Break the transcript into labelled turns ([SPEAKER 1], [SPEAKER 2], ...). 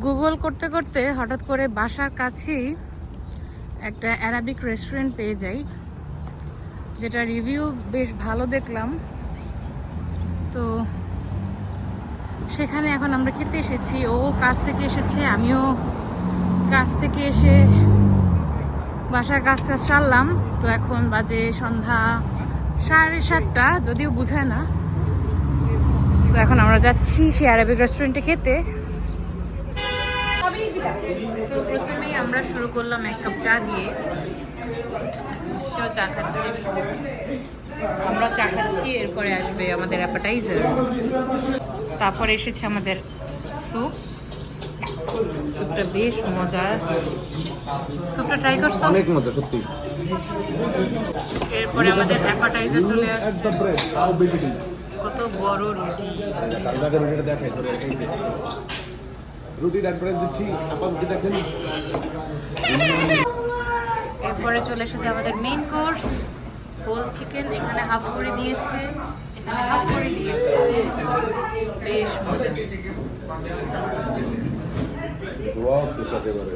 [SPEAKER 1] Google করতে করতে হঠাৎ করে বাসার কাছেই একটা অ্যারাবিক রেস্টুরেন্ট পেয়ে যাই, যেটা রিভিউ বেশ ভালো দেখলাম। তো সেখানে এখন আমরা খেতে এসেছি। ও কাজ থেকে এসেছে, আমিও কাজ থেকে এসে বাসার কাজটা সারলাম। তো এখন বাজে সন্ধ্যা 7:30, যদিও বুঝায় না। তো এখন আমরা যাচ্ছি সেই অ্যারাবিক রেস্টুরেন্টে খেতে। তো প্রথমেই আমরা শুরু করলাম 1 কাপ চা দিয়ে। সেও চা খাচ্ছে, আমরা চা খাচ্ছি। এরপরে আসবে আমাদের অ্যাপাটাইজার, তারপরে এসেছে আমাদের স্যুপ। স্যুপটা বেশ মজার। স্যুপটা ট্রাই করছো?
[SPEAKER 2] অনেক মজা সত্যি।
[SPEAKER 1] এরপরে আমাদের অ্যাপাটাইজার চলে আসছে। কত বড় রুটি!
[SPEAKER 2] কালকে রুটিটা দেখাই ধরে এই যে রুটির অ্যাডভারেজ দিচ্ছি, আপা রুটি দেখেন।
[SPEAKER 1] এরপরে চলে এসেছে আমাদের মেইন কোর্স, হোল চিকেন। এখানে হাফ করে দিয়েছে, এখানে হাফ করে দিয়েছে। বেশ মজা।
[SPEAKER 2] ওয়াও, তো সাথে করে